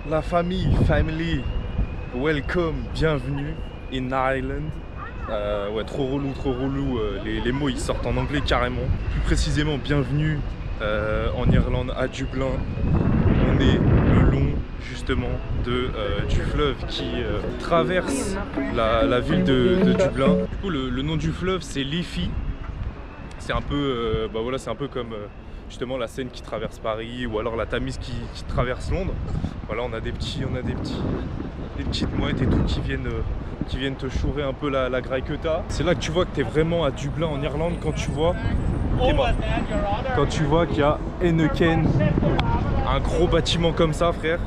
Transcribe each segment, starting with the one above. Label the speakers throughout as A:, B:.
A: La family, welcome, bienvenue in Ireland. Ouais, trop relou, les mots ils sortent en anglais carrément. Plus précisément, bienvenue en Irlande, à Dublin. On est le long justement du fleuve qui traverse la ville de Dublin. Du coup, le nom du fleuve c'est Liffey. C'est un peu, voilà, c'est un peu comme justement la Seine qui traverse Paris ou alors la Tamise qui traverse Londres. Voilà, on a des petites mouettes et tout qui viennent te chourer un peu la graille que t'as. C'est là que tu vois que tu es vraiment à Dublin en Irlande quand tu vois qu'il y a Heineken, un gros bâtiment comme ça, frère.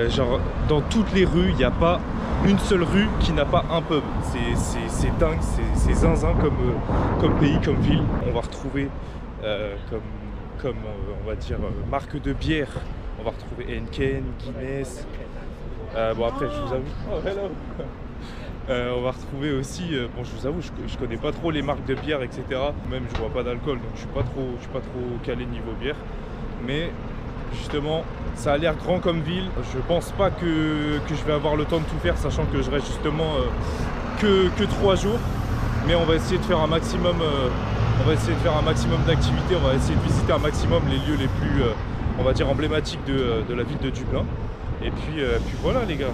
A: Genre dans toutes les rues, il n'y a pas une seule rue qui n'a pas un pub. C'est dingue, c'est zinzin comme pays, comme ville. On va retrouver comme on va dire marque de bière. On va retrouver Heineken, Guinness. Bon après je vous avoue. Oh hello. On va retrouver aussi, bon je vous avoue, je connais pas trop les marques de bière, etc. Même je bois pas d'alcool, donc je suis pas trop calé niveau bière. Mais justement, ça a l'air grand comme ville. Je pense pas que je vais avoir le temps de tout faire, sachant que je reste justement que 3 jours. Mais on va essayer de faire un maximum. D'activités. On va essayer de visiter un maximum les lieux les plus, on va dire, emblématiques de la ville de Dublin. Et puis voilà les gars.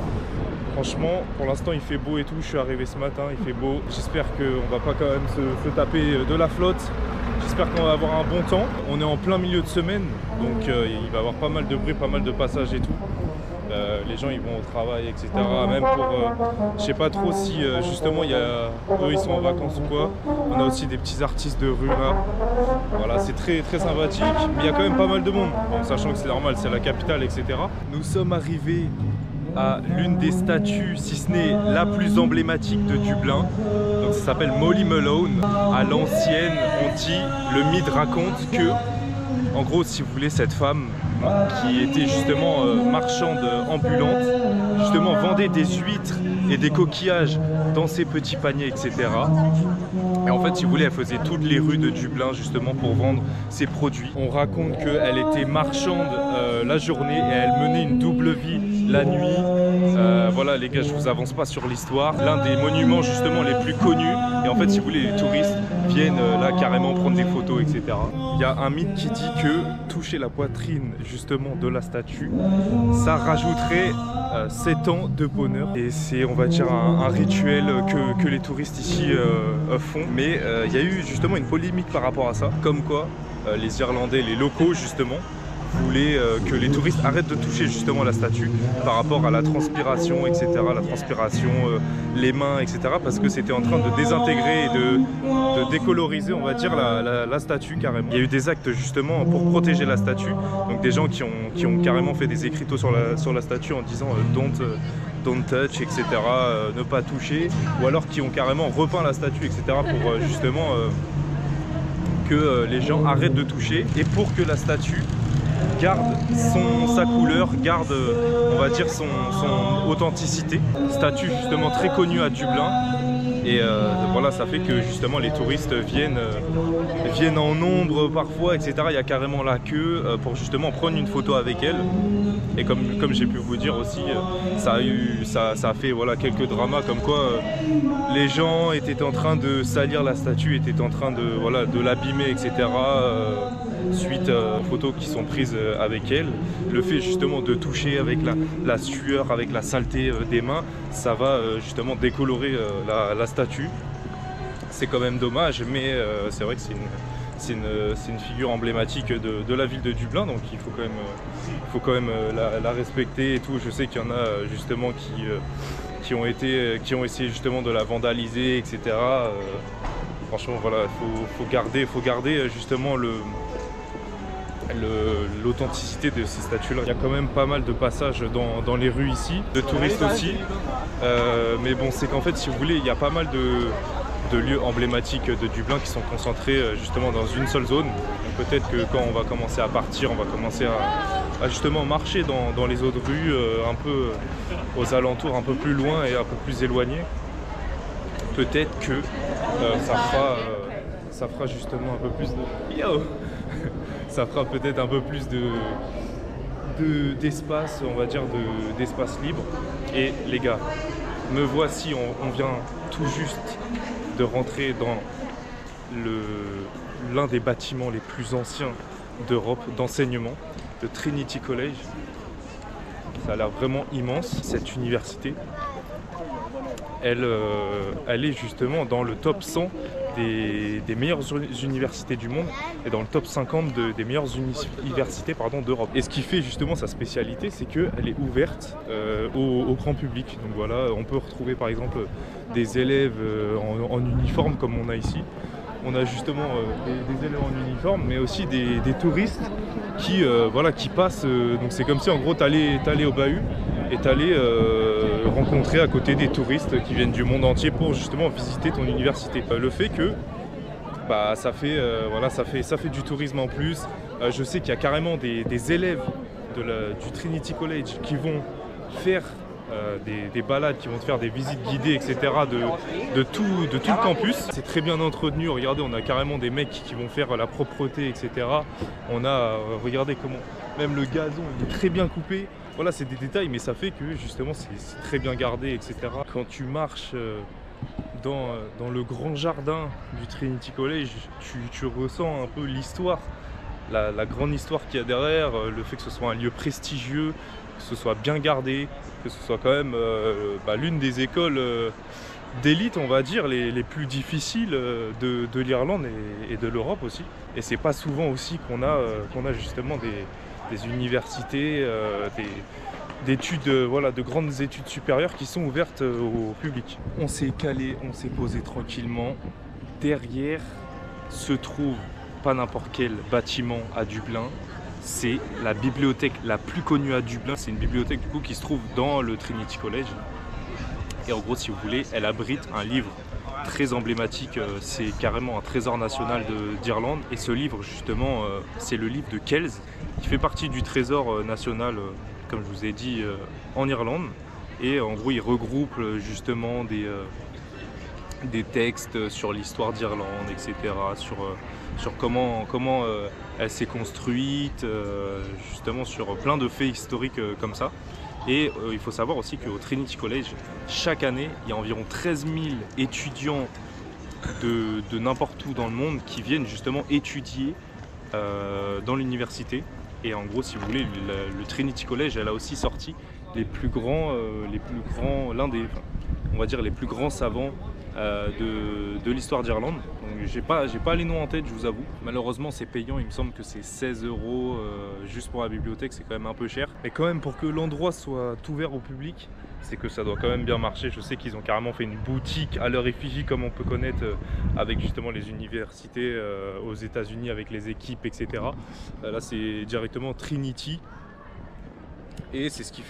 A: Franchement, pour l'instant il fait beau et tout, je suis arrivé ce matin, il fait beau. J'espère qu'on va pas quand même se taper de la flotte. J'espère qu'on va avoir un bon temps. On est en plein milieu de semaine, donc il va y avoir pas mal de bruit, pas mal de passages et tout. Les gens ils vont au travail, etc. Même pour, je sais pas trop si justement eux ils sont en vacances ou quoi. On a aussi des petits artistes de rue là. Voilà, c'est très sympathique, mais il y a quand même pas mal de monde. Bon, sachant que c'est normal, c'est la capitale, etc. Nous sommes arrivés à l'une des statues, si ce n'est la plus emblématique de Dublin. Donc ça s'appelle Molly Malone. À l'ancienne, on dit, le mythe raconte que, en gros, si vous voulez, cette femme qui était justement marchande ambulante, justement vendait des huîtres et des coquillages dans ses petits paniers, etc. Et en fait, si vous voulez, elle faisait toutes les rues de Dublin justement pour vendre ses produits. On raconte qu'elle était marchande la journée et elle menait une double vie la nuit. Voilà les gars, je vous avance pas sur l'histoire. L'un des monuments justement les plus connus. Et en fait, si vous voulez, les touristes viennent là carrément prendre des photos, etc. Il y a un mythe qui dit que toucher la poitrine justement de la statue, ça rajouterait 7 ans de bonheur. Et c'est, on va dire, un rituel que les touristes ici font. Mais il y a eu justement une polémique par rapport à ça. Comme quoi, les Irlandais, les locaux justement, voulaient que les touristes arrêtent de toucher justement la statue par rapport à la transpiration, etc. La transpiration, les mains, etc. Parce que c'était en train de désintégrer et de décoloriser, on va dire, la statue carrément. Il y a eu des actes justement pour protéger la statue. Donc des gens qui ont carrément fait des écriteaux sur la statue en disant don't touch, etc. Ne pas toucher. Ou alors qui ont carrément repeint la statue, etc. pour justement que les gens arrêtent de toucher et pour que la statue garde sa couleur, garde, on va dire, son authenticité. Statue justement très connue à Dublin. Et voilà, ça fait que justement les touristes viennent en nombre parfois, etc. Il y a carrément la queue pour justement prendre une photo avec elle. Et comme j'ai pu vous dire aussi, ça a fait voilà, quelques dramas comme quoi les gens étaient en train de salir la statue, étaient en train de l'abîmer, etc. Suite aux photos qui sont prises avec elle. Le fait justement de toucher avec la sueur, avec la saleté des mains, ça va justement décolorer la statue. C'est quand même dommage, mais c'est vrai que c'est une figure emblématique de la ville de Dublin, donc il faut quand même la respecter et tout. Je sais qu'il y en a justement qui ont essayé justement de la vandaliser, etc. Franchement voilà, il faut garder justement l'authenticité de ces statues là. Il y a quand même pas mal de passages dans les rues ici, de touristes aussi, mais bon, c'est qu'en fait, si vous voulez, il y a pas mal de lieux emblématiques de Dublin qui sont concentrés justement dans une seule zone. Donc peut-être que quand on va commencer à partir, on va commencer à justement marcher dans les autres rues, un peu aux alentours, un peu plus loin et un peu plus éloigné. Peut-être que ça fera justement un peu plus de... Yo ça fera peut-être un peu plus de d'espace, on va dire, d'espace libre. Et les gars, me voici, on vient tout juste de rentrer dans l'un des bâtiments les plus anciens d'Europe, d'enseignement, de Trinity College. Ça a l'air vraiment immense, cette université. Elle est justement dans le top 100 des meilleures universités du monde et dans le top 50 des meilleures universités d'Europe. Et ce qui fait justement sa spécialité, c'est qu'elle est ouverte au grand public. Donc voilà, on peut retrouver par exemple des élèves en uniforme comme on a ici. On a justement des élèves en uniforme, mais aussi des touristes qui passent. Donc c'est comme si en gros t'allais au bahut et t'allais rencontrer à côté des touristes qui viennent du monde entier pour justement visiter ton université. Le fait que ça fait du tourisme en plus. Je sais qu'il y a carrément des élèves du Trinity College qui vont faire des balades, qui vont te faire des visites guidées, etc. de tout le campus. C'est très bien entretenu. Regardez, on a carrément des mecs qui vont faire la propreté, etc. On a, regardez comment, même le gazon il est très bien coupé. Voilà, c'est des détails, mais ça fait que justement c'est très bien gardé, etc. Quand tu marches dans le grand jardin du Trinity College, tu ressens un peu l'histoire, la grande histoire qu'il y a derrière, le fait que ce soit un lieu prestigieux, que ce soit bien gardé, que ce soit quand même l'une des écoles d'élite, on va dire, les plus difficiles de l'Irlande et de l'Europe aussi. Et c'est pas souvent aussi qu'on a justement des universités, d'études, de grandes études supérieures qui sont ouvertes au public. On s'est calé, on s'est posé tranquillement. Derrière se trouve pas n'importe quel bâtiment à Dublin. C'est la bibliothèque la plus connue à Dublin. C'est une bibliothèque du coup qui se trouve dans le Trinity College. Et en gros, si vous voulez, elle abrite un livre très emblématique. C'est carrément un trésor national d'Irlande. Et ce livre, justement, c'est le livre de Kells, qui fait partie du trésor national, comme je vous ai dit, en Irlande. Et en gros, il regroupe justement des textes sur l'histoire d'Irlande, etc. Sur comment elle s'est construite, justement sur plein de faits historiques comme ça. Et il faut savoir aussi qu'au Trinity College, chaque année, il y a environ 13 000 étudiants de n'importe où dans le monde qui viennent justement étudier dans l'université. Et en gros, si vous voulez, le Trinity College, elle a aussi sorti les plus grands savants de l'histoire d'Irlande. Donc j'ai pas les noms en tête, je vous avoue. Malheureusement c'est payant, il me semble que c'est 16 € juste pour la bibliothèque, c'est quand même un peu cher. Mais quand même, pour que l'endroit soit ouvert au public, c'est que ça doit quand même bien marcher. Je sais qu'ils ont carrément fait une boutique à leur effigie, comme on peut connaître avec justement les universités aux États-Unis, avec les équipes, etc. Là c'est directement Trinity. Et c'est ce qui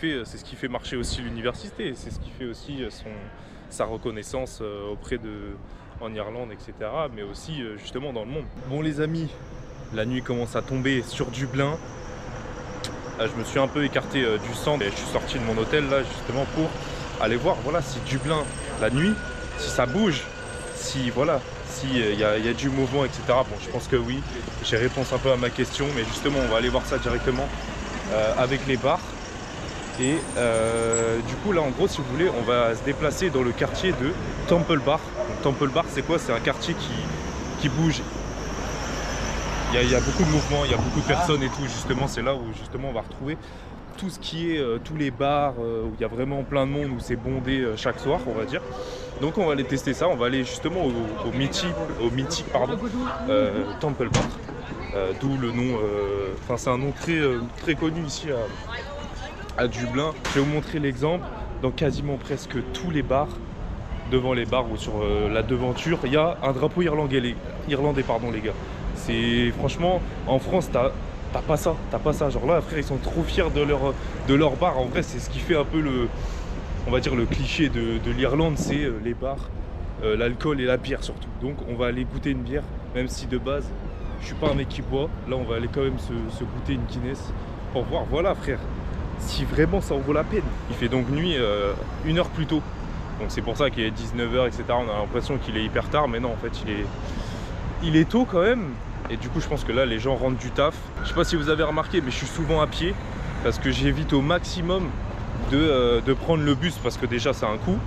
A: fait marcher aussi l'université, c'est ce qui fait aussi sa reconnaissance en Irlande, etc. Mais aussi justement dans le monde. Bon les amis, la nuit commence à tomber sur Dublin. Je me suis un peu écarté du centre et je suis sorti de mon hôtel là justement pour aller voir si Dublin, la nuit, si ça bouge, si y a du mouvement, etc. Bon, je pense que oui, j'ai réponse un peu à ma question, mais justement on va aller voir ça directement avec les bars. Et du coup là en gros, si vous voulez, on va se déplacer dans le quartier de Temple Bar. Donc, Temple Bar, c'est quoi? C'est un quartier qui bouge. Il y a beaucoup de mouvements, il y a beaucoup de personnes et tout. Justement, c'est là où justement on va retrouver tout ce qui est tous les bars où il y a vraiment plein de monde, où c'est bondé chaque soir, on va dire. Donc on va aller tester ça. On va aller justement au mythique Temple Bar, d'où le nom. C'est un nom très connu ici à Dublin. Je vais vous montrer l'exemple. Dans quasiment presque tous les bars, devant les bars ou sur la devanture, il y a un drapeau irlandais, les gars. C'est franchement, en France, t'as pas ça. Genre là, frère, ils sont trop fiers de leur bar. En vrai, c'est ce qui fait un peu on va dire le cliché de l'Irlande, c'est les bars, l'alcool et la bière surtout. Donc on va aller goûter une bière, même si de base, je suis pas un mec qui boit. Là, on va aller quand même se goûter une Guinness pour voir, voilà frère, si vraiment ça en vaut la peine. Il fait donc nuit 1 heure plus tôt. Donc c'est pour ça qu'il est 19 h, etc. On a l'impression qu'il est hyper tard, mais non, en fait, il est tôt quand même. Et du coup, je pense que là, les gens rentrent du taf. Je sais pas si vous avez remarqué, mais je suis souvent à pied. parce que j'évite au maximum de prendre le bus, parce que déjà c'est un coût,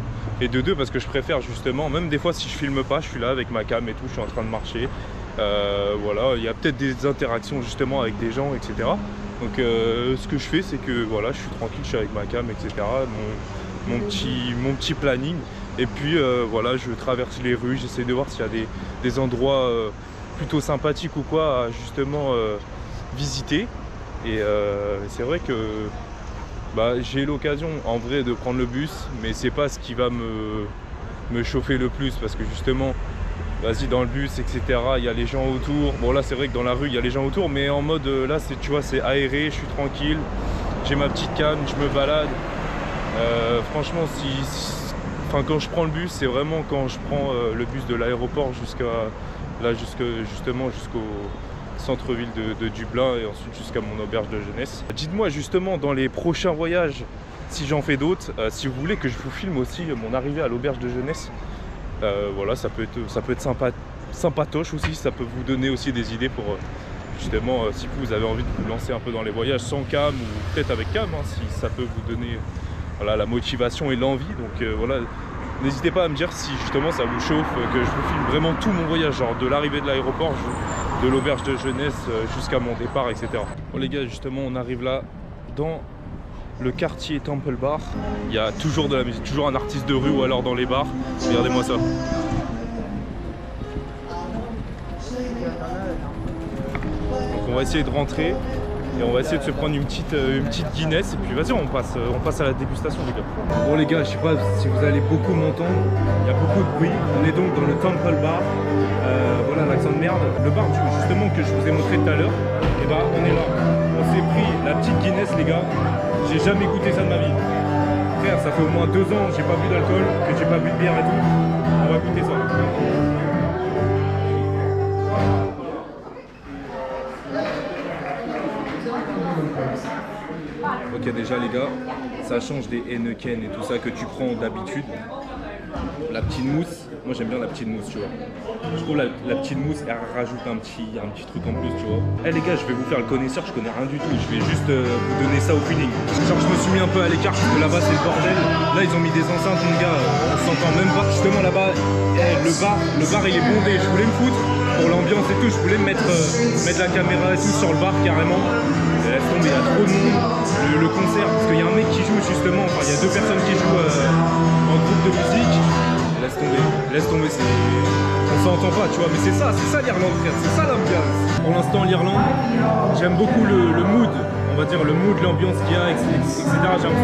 A: et de deux parce que je préfère justement, même des fois si je filme pas, je suis là avec ma cam et tout, je suis en train de marcher, voilà, il y a peut-être des interactions justement avec des gens, etc. Donc ce que je fais, c'est que voilà, je suis tranquille, je suis avec ma cam, etc. Mon petit planning, et puis voilà, je traverse les rues, j'essaie de voir s'il y a des endroits plutôt sympathiques ou quoi à justement visiter. Et c'est vrai que j'ai l'occasion en vrai de prendre le bus, mais c'est pas ce qui va me chauffer le plus, parce que justement, vas-y, dans le bus, etc., il y a les gens autour. Bon, là c'est vrai que dans la rue il y a les gens autour, mais en mode là, tu vois, c'est aéré, je suis tranquille, j'ai ma petite canne, je me balade. Franchement, quand je prends le bus, c'est vraiment quand je prends le bus de l'aéroport justement jusqu'au centre-ville de Dublin, et ensuite jusqu'à mon auberge de jeunesse. Dites-moi justement dans les prochains voyages, si j'en fais d'autres, si vous voulez que je vous filme aussi mon arrivée à l'auberge de jeunesse. Voilà, ça peut être sympatoche aussi, ça peut vous donner aussi des idées pour justement si vous avez envie de vous lancer un peu dans les voyages sans cam, ou peut-être avec cam, hein, si ça peut vous donner voilà, la motivation et l'envie. Donc voilà, n'hésitez pas à me dire si justement ça vous chauffe, que je vous filme vraiment tout mon voyage, genre de l'arrivée de l'aéroport, de l'auberge de jeunesse jusqu'à mon départ, etc. Bon les gars, justement on arrive là dans le quartier Temple Bar. Il y a toujours de la musique, toujours un artiste de rue ou alors dans les bars. Regardez-moi ça. Donc on va essayer de rentrer et on va essayer de se prendre une petite Guinness, et puis vas-y, on passe à la dégustation les gars. Bon les gars, je sais pas si vous allez beaucoup m'entendre, il y a beaucoup de bruit. On est donc dans le Temple Bar. Voilà l'accent de merde. Le bar justement que je vous ai montré tout à l'heure, et bah on est là. On s'est pris la petite Guinness les gars. J'ai jamais goûté ça de ma vie. Frère, ça fait au moins 2 ans que j'ai pas bu d'alcool, que j'ai pas bu de bière et tout. On va goûter ça. Ok, déjà les gars, ça change des Heineken et tout ça que tu prends d'habitude. La petite mousse, moi j'aime bien la petite mousse, tu vois. Je trouve la petite mousse, elle rajoute un petit truc en plus, tu vois. Eh les gars, je vais vous faire le connaisseur, je connais rien du tout. Je vais juste vous donner ça au feeling. Genre je me suis mis un peu à l'écart parce que là-bas c'est le bordel. Là ils ont mis des enceintes, mon gars, on s'entend même pas. Justement là-bas, le bar il est bondé. Je voulais me foutre pour l'ambiance et tout. Je voulais mettre la caméra et tout sur le bar carrément. Et laisse tomber, il y a trop de monde. Le concert, parce qu'il y a un mec qui joue justement, enfin il y a 2 personnes qui jouent en groupe de musique. Laisse tomber, on s'entend pas, tu vois, mais c'est ça l'Irlande, frère, c'est ça l'ambiance. Pour l'instant, l'Irlande, j'aime beaucoup le mood, on va dire le mood, l'ambiance qu'il y a, etc. J'ai l'impression que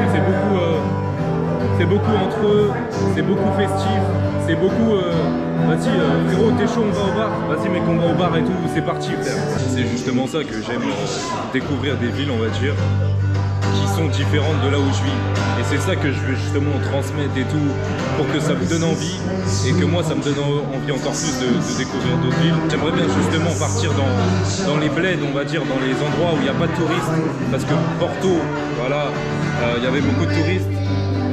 A: c'est beaucoup entre eux, c'est beaucoup festif, c'est beaucoup, vas-y, frérot, t'es chaud, on va au bar, vas-y mec, on va au bar et tout, c'est parti, frère. C'est justement ça que j'aime, découvrir des villes, on va dire, qui sont différentes de là où je vis. Et c'est ça que je veux justement transmettre et tout, pour que ça vous donne envie, et que moi ça me donne envie encore plus de découvrir d'autres villes. J'aimerais bien justement partir dans les bleds, on va dire, dans les endroits où il n'y a pas de touristes, parce que Porto, voilà, il y avait beaucoup de touristes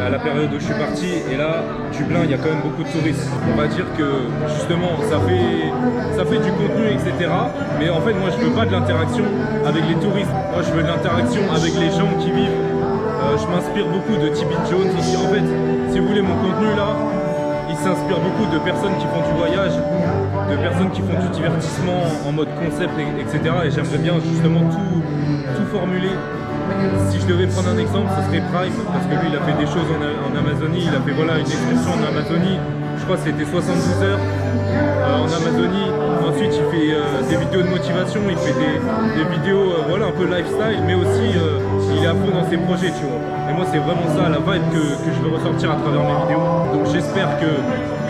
A: à la période où je suis parti, et là, Dublin, il y a quand même beaucoup de touristes. On va dire que justement, ça fait du contenu, etc. Mais en fait, moi, je veux pas de l'interaction avec les touristes. Moi, je veux de l'interaction avec les gens qui vivent. Je m'inspire beaucoup de T.B. Jones aussi. En fait, si vous voulez, mon contenu là, il s'inspire beaucoup de personnes qui font du voyage, de personnes qui font du divertissement en mode concept, etc. Et j'aimerais bien justement tout formuler. Si je devais prendre un exemple, ce serait Prime, parce que lui il a fait des choses en Amazonie, il a fait voilà, une excursion en Amazonie, je crois que c'était 72 heures en Amazonie. Ensuite il fait des vidéos de motivation, il fait des vidéos voilà, un peu lifestyle, mais aussi il est à fond dans ses projets, tu vois. Et moi c'est vraiment ça la vibe que je veux ressortir à travers mes vidéos. Donc j'espère que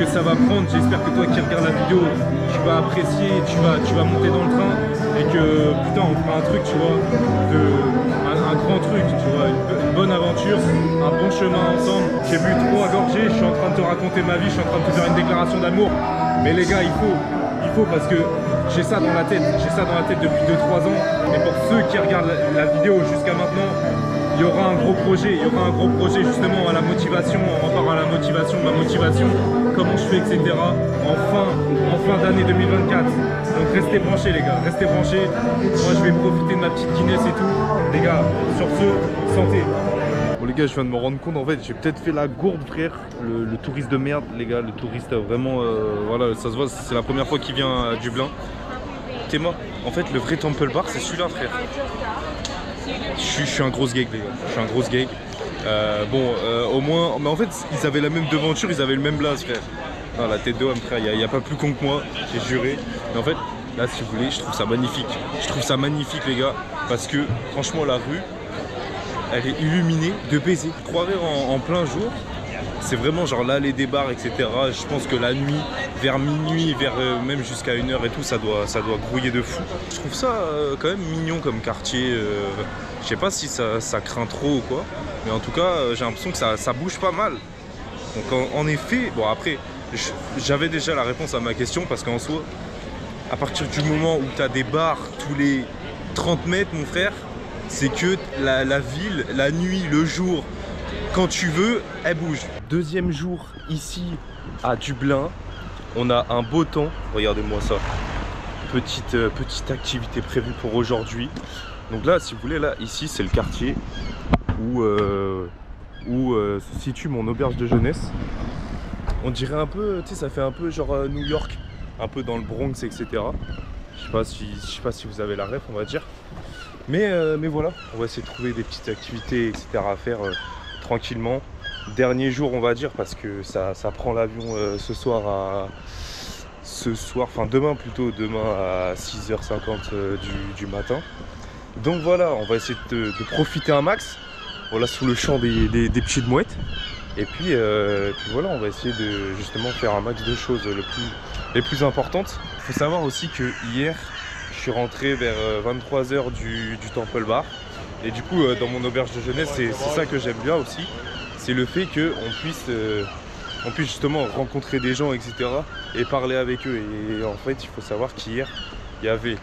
A: ça va prendre, j'espère que toi qui regardes la vidéo, tu vas apprécier, tu vas monter dans le train, et que putain on fera un truc, tu vois, un grand truc, tu vois, une bonne aventure, un bon chemin ensemble. J'ai bu trop à gorger, je suis en train de te raconter ma vie, je suis en train de te faire une déclaration d'amour. Mais les gars, il faut parce que j'ai ça dans la tête depuis 2-3 ans. Et pour ceux qui regardent la vidéo jusqu'à maintenant, il y aura un gros projet, justement à la motivation, en rapport à la motivation, ma motivation, comment je fais, etc. en fin d'année 2024. Donc restez branchés les gars, restez branchés. Moi je vais profiter de ma petite Guinness et tout. Les gars, sur ce, santé. Bon les gars, je viens de me rendre compte, en fait, j'ai peut-être fait la gourde frère. Le touriste de merde, les gars, le touriste vraiment, voilà, ça se voit, c'est la première fois qu'il vient à Dublin. T'es mort. En fait, le vrai Temple Bar, c'est celui-là frère. Je suis un gros gag les gars, je suis un gros gag. Au moins, mais en fait ils avaient la même devanture, ils avaient le même blaze frère. Non, la tête de homme frère, il n'y a pas plus con que moi, j'ai juré. Mais en fait, là si vous voulez, je trouve ça magnifique. Je trouve ça magnifique les gars, parce que franchement la rue, elle est illuminée de baisers. Je croirais en plein jour, c'est vraiment genre l'allée des bars, etc. Je pense que la nuit, vers minuit, même jusqu'à 1h et tout, ça doit grouiller de fou. Je trouve ça quand même mignon comme quartier. Je sais pas si ça craint trop ou quoi, mais en tout cas, j'ai l'impression que ça bouge pas mal. Donc en effet, bon après, j'avais déjà la réponse à ma question, parce qu'en soi, à partir du moment où tu as des bars tous les 30 mètres, mon frère, c'est que la ville, la nuit, le jour, quand tu veux, elle bouge. Deuxième jour ici à Dublin, on a un beau temps. Regardez-moi ça. Petite activité prévue pour aujourd'hui. Donc là, si vous voulez, là, ici, c'est le quartier où se situe mon auberge de jeunesse. On dirait un peu, tu sais, ça fait un peu genre New York, un peu dans le Bronx, etc. Je sais pas si vous avez la ref, on va dire. Mais voilà, on va essayer de trouver des petites activités, etc. à faire tranquillement. Dernier jour, on va dire, parce que ça prend l'avion demain plutôt, demain à 6h50 du matin. Donc voilà, on va essayer de profiter un max. Voilà, sous le champ des petites mouettes. Et puis voilà, on va essayer de justement faire un max de choses les plus importantes. Il faut savoir aussi que hier, je suis rentré vers 23h du Temple Bar. Et du coup, dans mon auberge de jeunesse, c'est ça que j'aime bien aussi. C'est le fait qu'on puisse justement rencontrer des gens, etc. et parler avec eux. Et en fait, il faut savoir qu'hier, il y avait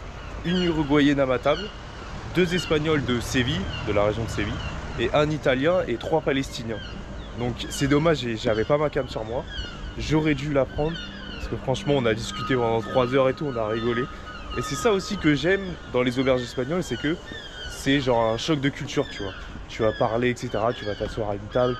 A: une Uruguayenne à ma table, 2 Espagnols de Séville, de la région de Séville, et un Italien et 3 Palestiniens. Donc c'est dommage, j'avais pas ma cam sur moi. J'aurais dû la prendre, parce que franchement, on a discuté pendant 3 heures et tout, on a rigolé. Et c'est ça aussi que j'aime dans les auberges espagnoles, c'est que c'est genre un choc de culture, tu vois. Tu vas parler, etc. Tu vas t'asseoir à une table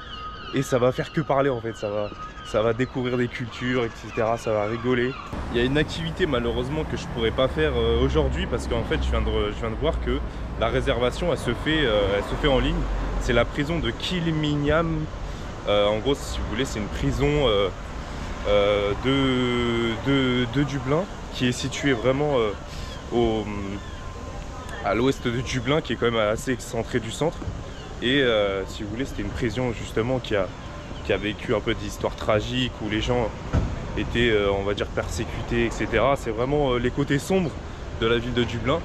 A: et ça va faire que parler en fait. Ça va découvrir des cultures, etc. Ça va rigoler. Il y a une activité malheureusement que je pourrais pas faire aujourd'hui, parce qu'en fait je viens de voir que la réservation elle se fait en ligne. C'est la prison de Kilmingham. En gros, si vous voulez, c'est une prison de Dublin qui est située vraiment à l'ouest de Dublin, qui est quand même assez excentré du centre. Et si vous voulez, c'était une prison justement qui a vécu un peu d'histoires tragiques, où les gens étaient, on va dire, persécutés, etc. C'est vraiment les côtés sombres de la ville de Dublin.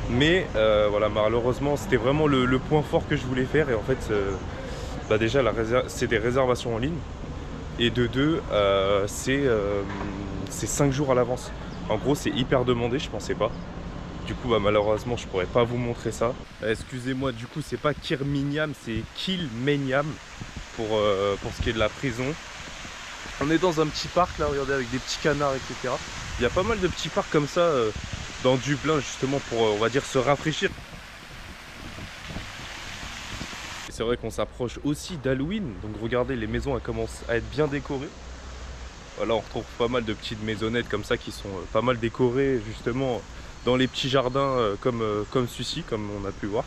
A: Mais voilà, malheureusement, c'était vraiment le point fort que je voulais faire. Et en fait, déjà, c'est des réservations en ligne. Et de deux, c'est 5 jours à l'avance. En gros, c'est hyper demandé, je pensais pas. Du coup, malheureusement, je pourrais pas vous montrer ça. Excusez-moi, du coup, c'est pas Kilmingham, c'est Kilmenham pour ce qui est de la prison. On est dans un petit parc, là, regardez, avec des petits canards, etc. Il y a pas mal de petits parcs comme ça dans Dublin, justement, pour, on va dire, se rafraîchir. C'est vrai qu'on s'approche aussi d'Halloween. Donc, regardez, les maisons, elles commencent à être bien décorées. Voilà, on retrouve pas mal de petites maisonnettes comme ça qui sont pas mal décorées, justement, dans les petits jardins comme celui-ci, comme on a pu voir.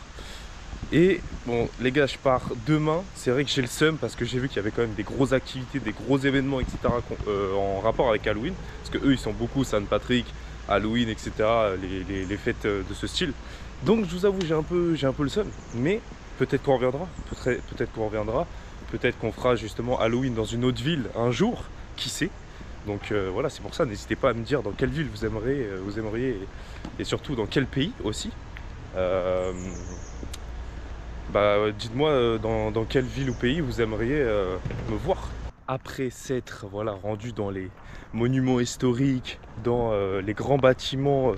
A: Et bon les gars, je pars demain. C'est vrai que j'ai le seum parce que j'ai vu qu'il y avait quand même des grosses activités, des gros événements, etc. En rapport avec Halloween. Parce que eux, ils sont beaucoup Saint Patrick, Halloween, etc. Les fêtes de ce style. Donc je vous avoue, j'ai un peu le seum. Mais peut-être qu'on reviendra. Peut-être qu'on reviendra. Peut-être qu'on fera justement Halloween dans une autre ville un jour. Qui sait? Donc voilà, c'est pour ça, n'hésitez pas à me dire dans quelle ville vous aimeriez et surtout dans quel pays aussi. Dites-moi dans quelle ville ou pays vous aimeriez me voir. Après s'être rendu dans les monuments historiques, dans les grands bâtiments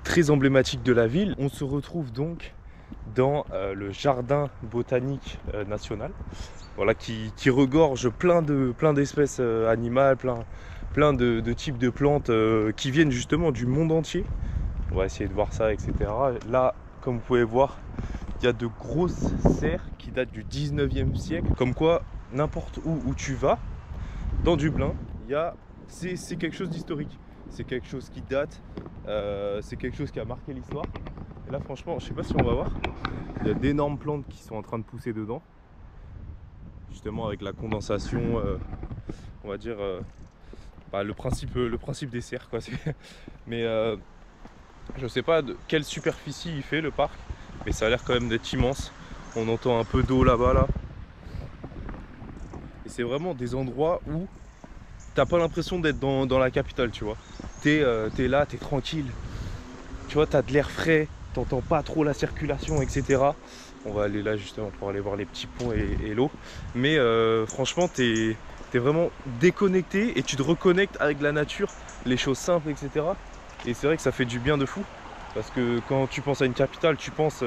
A: très emblématiques de la ville, on se retrouve donc dans le jardin botanique national, voilà, qui regorge plein d'espèces animales, plein de types de plantes qui viennent justement du monde entier. On va essayer de voir ça, etc. Là, comme vous pouvez voir, il y a de grosses serres qui datent du 19e siècle. Comme quoi, n'importe où tu vas, dans Dublin, c'est quelque chose d'historique. C'est quelque chose qui date, c'est quelque chose qui a marqué l'histoire. Et là, franchement, je sais pas si on va voir, il y a d'énormes plantes qui sont en train de pousser dedans. Justement avec la condensation, on va dire, le principe des serres, quoi. Mais je sais pas de quelle superficie il fait le parc, mais ça a l'air quand même d'être immense. On entend un peu d'eau là-bas, là. Et c'est vraiment des endroits où t'as pas l'impression d'être dans la capitale, tu vois. T'es là, t'es tranquille. Tu vois, t'as de l'air frais, t'entends pas trop la circulation, etc. On va aller là justement pour aller voir les petits ponts et l'eau. Mais franchement, t'es vraiment déconnecté et tu te reconnectes avec la nature, les choses simples, etc. Et c'est vrai que ça fait du bien de fou. Parce que quand tu penses à une capitale, tu penses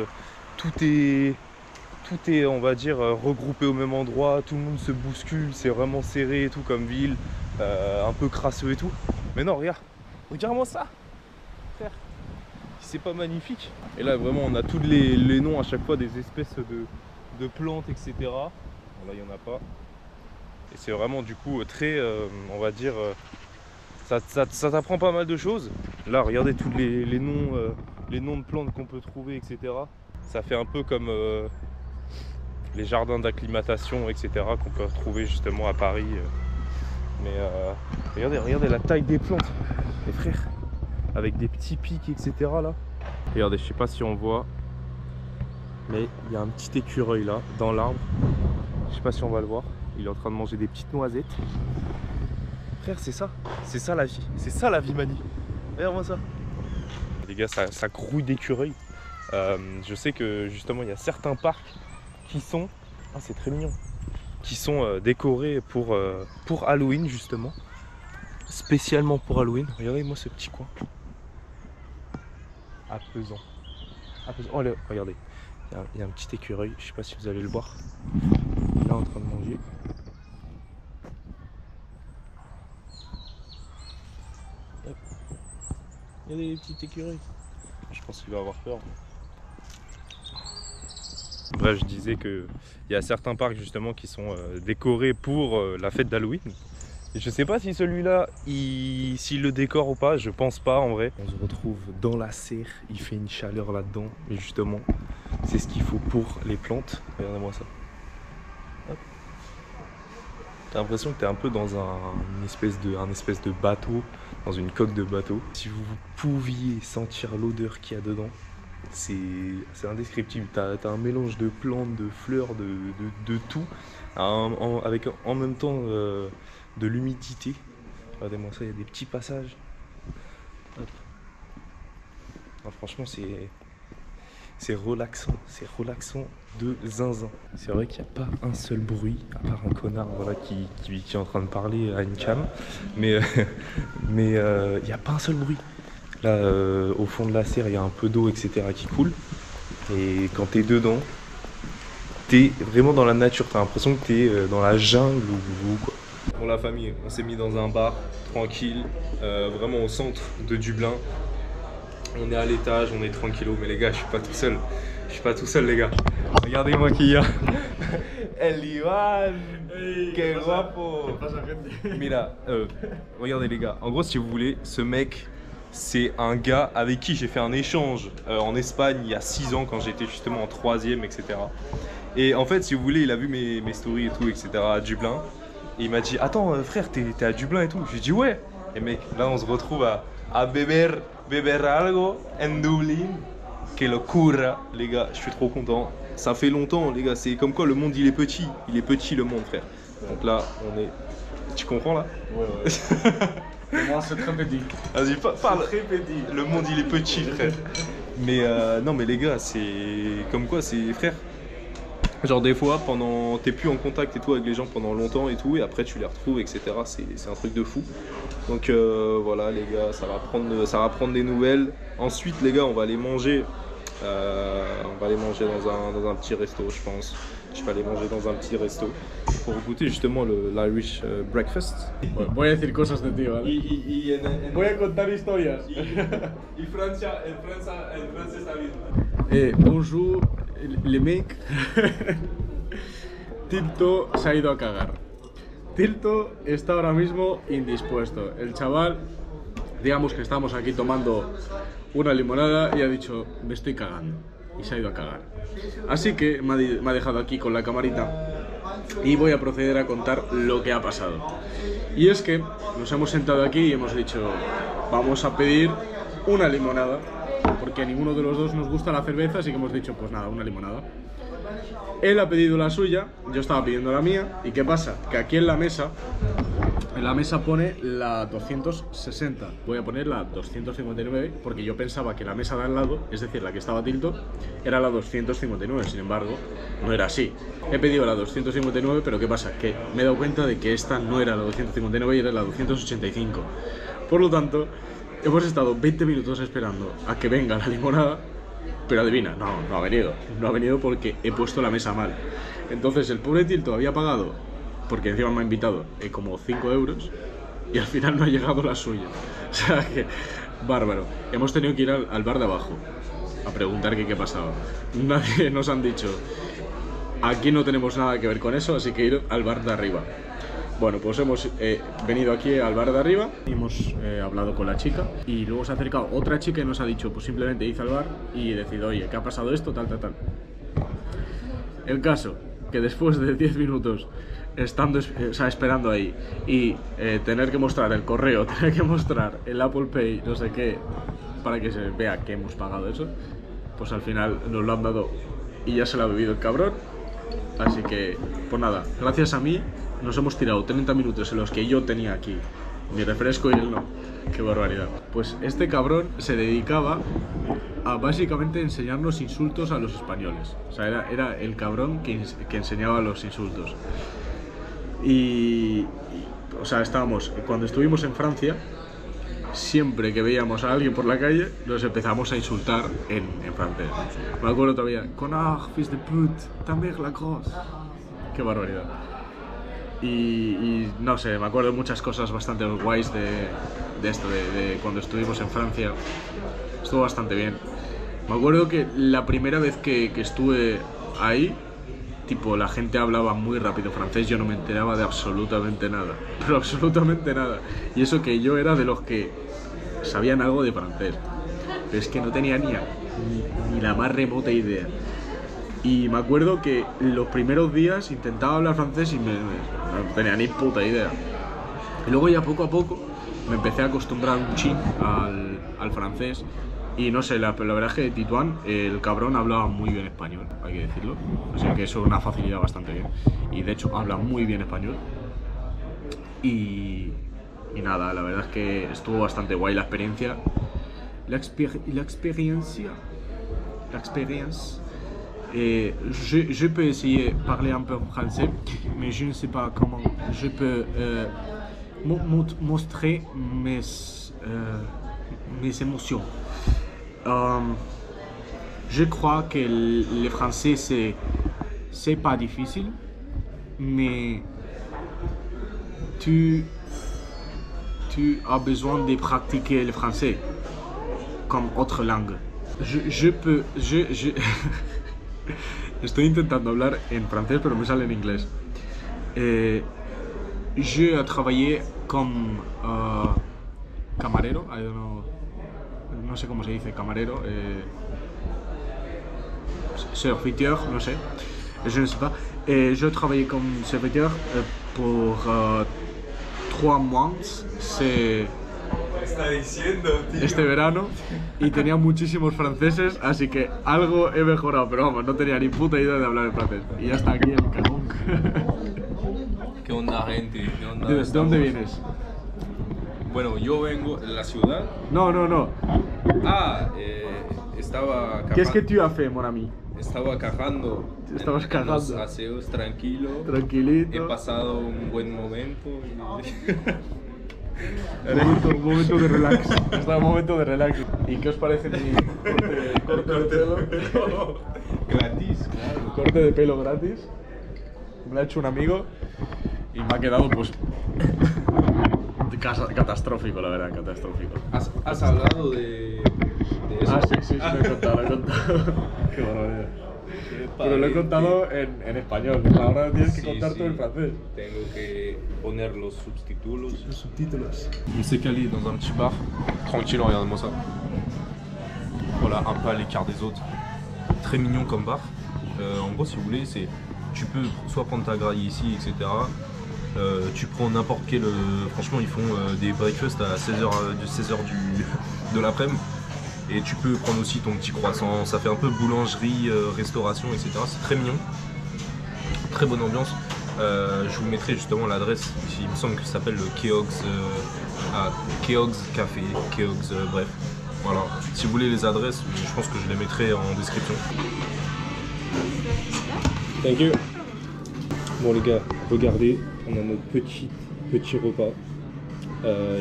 A: tout est, on va dire, regroupé au même endroit, tout le monde se bouscule, c'est vraiment serré et tout comme ville, un peu crasseux et tout. Mais non, regarde-moi ça, frère, c'est pas magnifique. Et là vraiment on a tous les noms à chaque fois des espèces de plantes, etc. Bon, là il n'y en a pas. Et c'est vraiment du coup très, on va dire, ça t'apprend pas mal de choses. Là regardez tous les noms de plantes qu'on peut trouver, etc. Ça fait un peu comme les jardins d'acclimatation, etc. qu'on peut retrouver justement à Paris. Mais regardez la taille des plantes, les frères, avec des petits pics, etc. là. Regardez, je sais pas si on voit, mais il y a un petit écureuil là, dans l'arbre. Je sais pas si on va le voir. Il est en train de manger des petites noisettes. Frère, c'est ça la vie. C'est ça la vie, Mani. Regarde-moi ça. Les gars, ça grouille d'écureuils. Je sais que justement, il y a certains parcs qui sont... Ah, c'est très mignon. Qui sont décorés pour Halloween, justement. Spécialement pour Halloween. Regardez-moi ce petit coin. Apaisant. Oh, là, regardez. Il y a un petit écureuil. Je sais pas si vous allez le voir. Il est là en train de manger. Hop. Regardez les petits écureuils. Je pense qu'il va avoir peur. Bref, je disais qu'il y a certains parcs justement qui sont décorés pour la fête d'Halloween. Et je sais pas si celui-là, s'il le décore ou pas, je pense pas en vrai. On se retrouve dans la serre, il fait une chaleur là-dedans. Et justement, c'est ce qu'il faut pour les plantes. Regardez-moi ça. T'as l'impression que t'es un peu dans un espèce de bateau, dans une coque de bateau. Si vous pouviez sentir l'odeur qu'il y a dedans, c'est indescriptible. T'as un mélange de plantes, de fleurs, de tout, avec en même temps de l'humidité. Regardez-moi ça, il y a des petits passages. Hop. Non, franchement, c'est relaxant de zinzin. C'est vrai qu'il n'y a pas un seul bruit, à part un connard voilà, qui est en train de parler à une cam. Mais il n'y a pas un seul bruit. Là, au fond de la serre, il y a un peu d'eau, etc. qui coule. Et quand tu es dedans, tu es vraiment dans la nature. Tu as l'impression que tu es dans la jungle ou quoi. Pour la famille, on s'est mis dans un bar, tranquille, vraiment au centre de Dublin. On est à l'étage, on est tranquillo, mais les gars, je suis pas tout seul. Je suis pas tout seul, les gars. Regardez-moi qui y a. El Iván, que guapo. Mira, regardez les gars. En gros, si vous voulez, ce mec, c'est un gars avec qui j'ai fait un échange en Espagne il y a 6 ans quand j'étais justement en 3e, etc. Et en fait, si vous voulez, il a vu mes stories et tout, etc. à Dublin. Et il m'a dit, attends frère, t'es à Dublin et tout. Je lui ai dit ouais. Et mec, là on se retrouve à beber algo en Dublin. Que locura, les gars, je suis trop content. Ça fait longtemps, les gars, c'est comme quoi le monde il est petit. Il est petit le monde, frère. Donc là, on est... Tu comprends là? Ouais.
B: Moi c'est très petit.
A: Vas-y, parle.
B: Très petit.
A: Le monde il est petit, frère. Mais non, mais les gars, c'est comme quoi, c'est frère. Genre des fois, t'es plus en contact et tout avec les gens pendant longtemps et tout, et après tu les retrouves, etc. C'est un truc de fou. Donc voilà les gars, ça va prendre des nouvelles. Ensuite les gars, on va aller manger On va aller manger dans un petit resto, je pense. Je vais aller manger dans un petit resto pour goûter justement l'Irish breakfast.
B: Voy a decir cosas de ti, ¿vale? Voy a contar historias.
A: Y Francia, en Francia está bien.
B: Bonjour, les mecs. Tilto se ha ido a cagar. Tilto está ahora mismo indispuesto. El chaval, digamos que estamos aquí tomando una limonada y ha dicho, me estoy cagando. Y se ha ido a cagar. Así que me ha dejado aquí con la camarita y voy a proceder a contar lo que ha pasado. Y es que nos hemos sentado aquí y hemos dicho, vamos a pedir una limonada, porque a ninguno de los dos nos gusta la cerveza, así que hemos dicho, pues nada, una limonada. Él ha pedido la suya, yo estaba pidiendo la mía. ¿Y qué pasa? Que aquí en la mesa pone la 260. Voy a poner la 259 porque yo pensaba que la mesa de al lado, es decir, la que estaba Tilto, era la 259. Sin embargo, no era así. He pedido la 259, pero ¿qué pasa? Que me he dado cuenta de que esta no era la 259 y era la 285. Por lo tanto, hemos estado 20 minutos esperando a que venga la limonada. Pero adivina, no ha venido. No ha venido porque he puesto la mesa mal. Entonces el pobre Tilto había pagado, porque encima me ha invitado, como 5 euros, y al final no ha llegado la suya. O sea que, bárbaro. Hemos tenido que ir al bar de abajo a preguntar qué pasaba. Nadie nos han dicho, aquí no tenemos nada que ver con eso, así que ir al bar de arriba. Bueno, pues hemos venido aquí al bar de arriba, hemos hablado con la chica y luego se ha acercado otra chica y nos ha dicho, pues simplemente id al bar y decid, oye, ¿qué ha pasado esto? Tal. El caso, que después de 10 minutos estando, esperando ahí y tener que mostrar el correo, tener que mostrar el Apple Pay, no sé qué, para que se vea que hemos pagado eso, pues al final nos lo han dado y ya se lo ha bebido el cabrón. Así que, pues nada, gracias a mí nos hemos tirado 30 minutos en los que yo tenía aquí mi refresco y él no. Qué barbaridad. Pues este cabrón se dedicaba a básicamente enseñarnos insultos a los españoles. O sea, era el cabrón que enseñaba los insultos. O sea, cuando estuvimos en Francia, siempre que veíamos a alguien por la calle, nos empezamos a insultar en francés. Me acuerdo todavía, connard, fils de pute, ta mère la grosse. Qué barbaridad. Y no sé, me acuerdo de muchas cosas bastante guays de esto, de cuando estuvimos en Francia. Estuvo bastante bien. Me acuerdo que la primera vez que estuve ahí, tipo, la gente hablaba muy rápido francés, yo no me enteraba de absolutamente nada. Pero absolutamente nada. Y eso que yo era de los que sabían algo de francés. Pero es que no tenía ni la más remota idea. Y me acuerdo que los primeros días intentaba hablar francés y no tenía ni puta idea. Y luego ya poco a poco me empecé a acostumbrar un chin al francés. Y no sé, la verdad es que Tituán, el cabrón, hablaba muy bien español, hay que decirlo. O sea que eso es una facilidad bastante bien. Y de hecho habla muy bien español. Y nada, la verdad es que estuvo bastante guay la experiencia. La experiencia. Je peux essayer de parler un peu en français, mais je ne sais pas comment je peux montrer mes émotions. Je crois que le français c'est pas difficile, mais tu as besoin de pratiquer le français comme autre langue. Estoy intentando hablar en francés, pero me sale en inglés. Je he travaillé comme camarero, no sé cómo se dice camarero, serviteur, no sé, je ne sais pas. Je travaillé comme serviteur pour 3 mois, este verano, y tenía muchísimos franceses, así que algo he mejorado, pero vamos, no tenía ni puta idea de hablar en francés. Y ya está aquí el cagón.
A: ¿Qué onda, gente? ¿Qué onda?
B: ¿De dónde vienes?
A: Bueno, yo vengo de la ciudad.
B: No.
A: Estaba cagando.
B: ¿Qué es que tu has fait, mon ami?
A: Estaba cagando.
B: Estabas cagando.
A: En los aseos, tranquilo.
B: Tranquilito.
A: He pasado un buen momento.
B: Un momento de relax. Está un momento de relax. ¿Y qué os parece mi corte de pelo?
A: Gratis.
B: Claro, corte de pelo gratis. Me lo ha hecho un amigo y me ha quedado pues catastrófico, la verdad, catastrófico.
A: ¿Has hablado de eso?
B: Ah, sí, lo he contado. Qué barbaridad. Pero lo he contado en español, ahora tienes que contar todo en francés.
A: Tengo que poner los subtítulos.
B: Los subtítulos.
A: On s'est calé dans un petit bar, tranquille, regarde-moi ça. Voilà, un peu à l'écart des autres. Très mignon comme bar. En gros, si vous voulez, tu peux soit prendre ta graille ici, etc. Tu prends n'importe quel. Franchement, ils font des breakfasts à 16h, de l'après-midi. Et tu peux prendre aussi ton petit croissant. Ça fait un peu boulangerie, restauration, etc. C'est très mignon. Très bonne ambiance. Je vous mettrai justement l'adresse. Il me semble que ça s'appelle le Keogh's Café. Keogh's, bref. Voilà. Si vous voulez les adresses, je pense que je les mettrai en description. Thank you. Bon les gars, regardez, on a notre petit repas.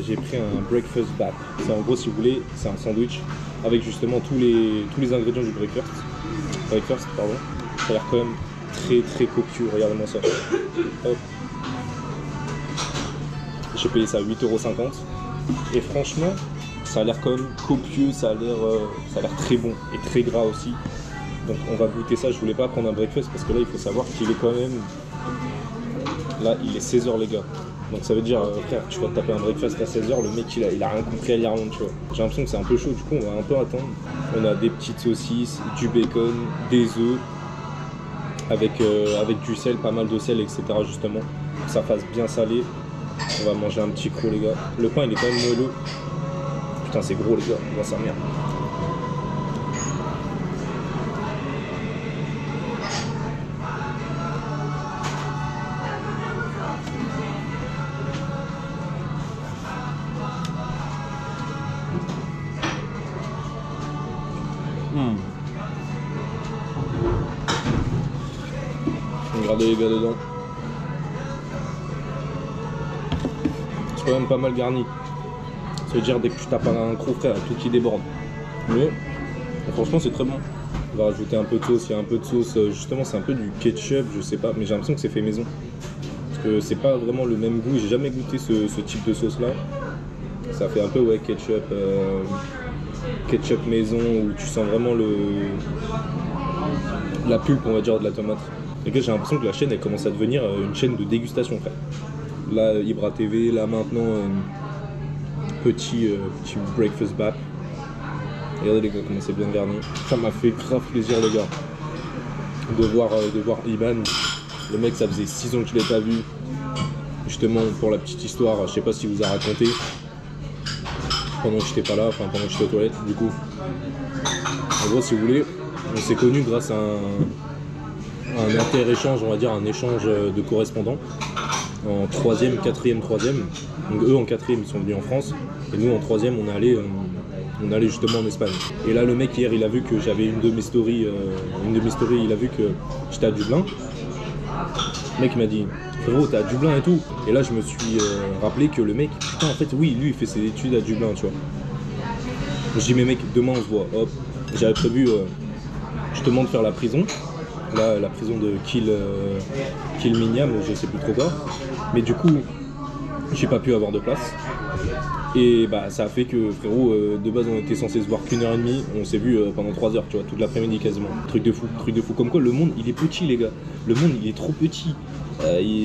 A: J'ai pris un breakfast bap. C'est en gros, si vous voulez, c'est un sandwich avec justement tous les ingrédients du breakfast. Pardon. Ça a l'air quand même très copieux. Regardez-moi ça. Hop. J'ai payé ça 8,50 €. Et franchement, ça a l'air quand même copieux. Ça a l'air très bon et très gras aussi. Donc on va goûter ça. Je voulais pas prendre un breakfast parce que là, il faut savoir qu'il est quand même. Là, il est 16 h les gars. Donc ça veut dire, frère, tu vas te taper un breakfast à 16 h, le mec il a rien compris à l'Irlande, tu vois. J'ai l'impression que c'est un peu chaud, du coup on va un peu attendre. On a des petites saucisses, du bacon, des œufs, avec du sel, pas mal de sel, etc. justement, pour que ça fasse bien salé. On va manger un petit croc les gars. Le pain il est quand même moelleux. Putain c'est gros les gars, on va s'en merde. Regardez les gars dedans. C'est quand même pas mal garni. Ça veut dire dès que tu tapes un croc frère, tout qui déborde. Mais franchement c'est très bon. On va rajouter un peu de sauce, il y a un peu de sauce. Justement c'est un peu du ketchup, je sais pas, mais j'ai l'impression que c'est fait maison. Parce que c'est pas vraiment le même goût, j'ai jamais goûté ce type de sauce là. Ça fait un peu ouais ketchup maison où tu sens vraiment la pulpe on va dire de la tomate. Les gars, j'ai l'impression que la chaîne elle commence à devenir une chaîne de dégustation frère. Là Ibra TV, là maintenant petit breakfast bap. Regardez les gars comment c'est bien garni. Ça m'a fait grave plaisir les gars de voir Iban. Le mec ça faisait 6 ans que je l'ai pas vu. Justement pour la petite histoire, je sais pas si vous a raconté. Pendant que j'étais pas là, enfin pendant que j'étais aux toilettes du coup. En gros si vous voulez, on s'est connus grâce à un inter-échange, on va dire un échange de correspondants en 3e, 4e, 3e. Donc eux en 4e ils sont venus en France et nous en 3e on allait justement en Espagne. Et là le mec hier il a vu que j'avais une de mes stories il a vu que j'étais à Dublin. Le mec m'a dit frérot t'es à Dublin et tout. Et là je me suis rappelé que le mec, putain en fait oui lui il fait ses études à Dublin tu vois. Je dis mais mec demain on se voit, hop. J'avais prévu justement de faire la prison. Là la prison de Kill Mignam, je sais plus trop quoi. Mais du coup j'ai pas pu avoir de place. Et bah ça a fait que frérot de base on était censé se voir qu'1h30, on s'est vu pendant 3 heures tu vois, toute l'après-midi quasiment. Truc de fou. Comme quoi le monde il est petit les gars. Le monde il est trop petit.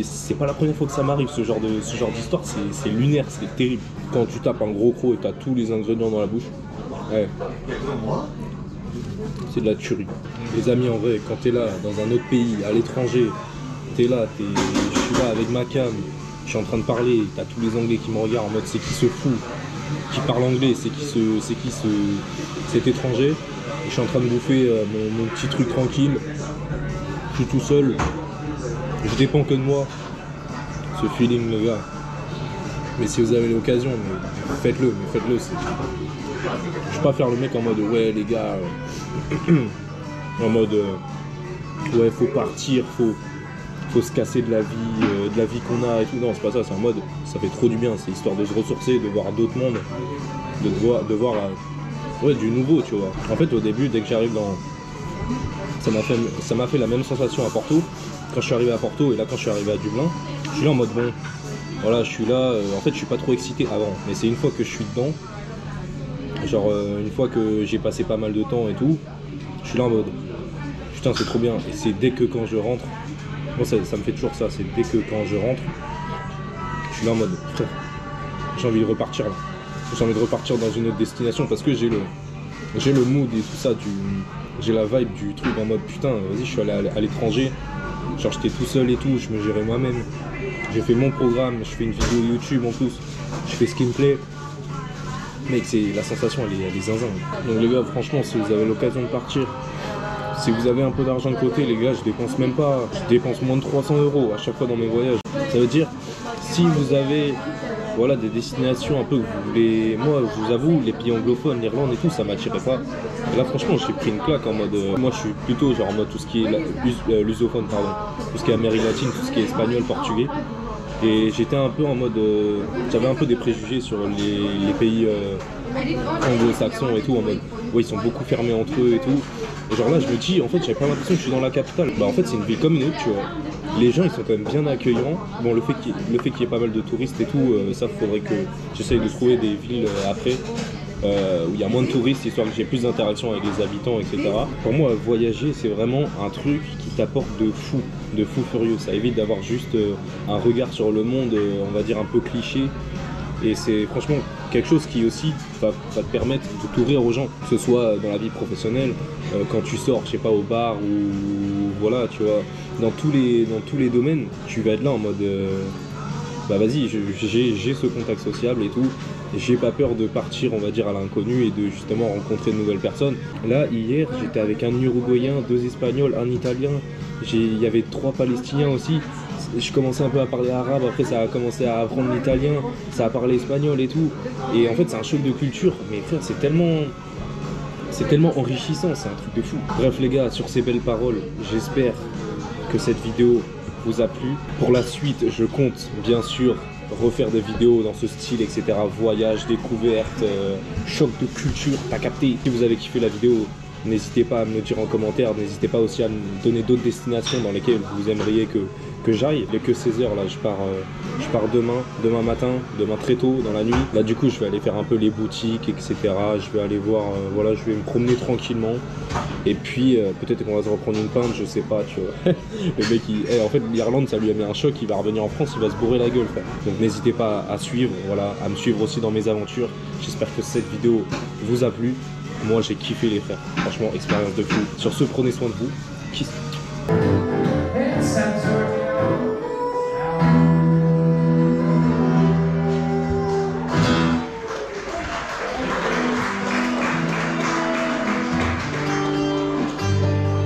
A: C'est pas la première fois que ça m'arrive ce genre d'histoire, c'est lunaire, c'est terrible. Quand tu tapes un gros croc et t'as tous les ingrédients dans la bouche, ouais. C'est de la tuerie. Les amis en vrai, quand t'es là dans un autre pays, à l'étranger, je suis là avec ma cam, je suis en train de parler, t'as tous les anglais qui me regardent en mode c'est qui se fout, qui parle anglais, c'est qui cet étranger, et je suis en train de bouffer mon petit truc tranquille, je suis tout seul, je dépends que de moi, ce feeling le gars. Mais si vous avez l'occasion, faites-le, je vais pas faire le mec en mode ouais les gars, en mode ouais faut partir,
C: faut se casser de la vie qu'on a et tout. Non, c'est pas ça, c'est en mode, ça fait trop du bien, c'est histoire de se ressourcer, de voir d'autres mondes, de voir ouais, du nouveau, tu vois. En fait, au début, dès que j'arrive dans... Ça m'a fait la même sensation à Porto, quand je suis arrivé à Porto et là quand je suis arrivé à Dublin, je suis là en mode bon, voilà, je suis là, en fait je suis pas trop excité avant, mais c'est une fois que je suis dedans, genre une fois que j'ai passé pas mal de temps et tout, je suis là en mode putain c'est trop bien, et c'est dès que quand je rentre, moi ça me fait toujours ça, c'est dès que quand je rentre, je suis là en mode frère, j'ai envie de repartir là, j'ai envie de repartir dans une autre destination parce que j'ai le mood et tout ça, j'ai la vibe du truc en mode putain vas-y je suis allé à l'étranger, genre j'étais tout seul et tout, je me gérais moi-même, j'ai fait mon programme, je fais une vidéo YouTube en plus, je fais ce qui me plaît, mec c'est la sensation elle est zinzin. Donc les gars franchement si vous avez l'occasion de partir, si vous avez un peu d'argent de côté les gars, je dépense même pas, je dépense moins de 300 € à chaque fois dans mes voyages. Ça veut dire si vous avez voilà, des destinations un peu que vous voulez. Moi, je vous avoue, les pays anglophones, l'Irlande et tout, ça m'attirait pas. Et là, franchement, j'ai pris une claque en mode. Moi, je suis plutôt genre en mode tout ce qui est lusophone, pardon. Tout ce qui est Amérique latine, tout ce qui est espagnol, portugais. Et j'étais un peu en mode. J'avais un peu des préjugés sur les pays anglo-saxons et tout, en mode. Ouais, ils sont beaucoup fermés entre eux et tout. Et genre là, je me dis, en fait, j'avais pas l'impression que je suis dans la capitale. Bah, en fait, c'est une ville comme une autre, tu vois. Les gens ils sont quand même bien accueillants. Bon le fait qu'il y ait pas mal de touristes et tout, ça faudrait que j'essaye de trouver des villes après où il y a moins de touristes, histoire que j'ai plus d'interaction avec les habitants, etc. Pour moi voyager c'est vraiment un truc qui t'apporte de fou furieux. Ça évite d'avoir juste un regard sur le monde, on va dire un peu cliché. Et c'est franchement quelque chose qui aussi va te permettre de t'ouvrir aux gens, que ce soit dans la vie professionnelle, quand tu sors, je sais pas, au bar ou voilà, tu vois, dans tous les domaines, tu vas être là en mode bah vas-y, j'ai ce contact sociable et tout, et j'ai pas peur de partir, on va dire, à l'inconnu et de justement rencontrer de nouvelles personnes. Là, hier, j'étais avec un Uruguayen, 2 Espagnols, un Italien, il y avait 3 Palestiniens aussi. Je commençais un peu à parler arabe, après ça a commencé à apprendre l'italien, ça a parlé espagnol et tout. Et en fait c'est un choc de culture, mais frère c'est tellement enrichissant, c'est un truc de fou. Bref les gars, sur ces belles paroles, j'espère que cette vidéo vous a plu. Pour la suite, je compte bien sûr refaire des vidéos dans ce style, etc. Voyage, découverte, choc de culture, t'as capté. Si vous avez kiffé la vidéo, n'hésitez pas à me le dire en commentaire, n'hésitez pas aussi à me donner d'autres destinations dans lesquelles vous aimeriez que j'aille. Il n'est que 16 h là, je pars demain matin, demain très tôt dans la nuit. Là du coup je vais aller faire un peu les boutiques, etc. Je vais aller voir, voilà, je vais me promener tranquillement. Et puis peut-être qu'on va se reprendre une pinte, je sais pas, tu vois. Le mec en fait l'Irlande ça lui a mis un choc, il va revenir en France, il va se bourrer la gueule frère. Donc n'hésitez pas à suivre, voilà, à me suivre aussi dans mes aventures. J'espère que cette vidéo vous a plu. Moi j'ai kiffé les frères, franchement expérience de fou. Sur ce, prenez soin de vous. Kiss.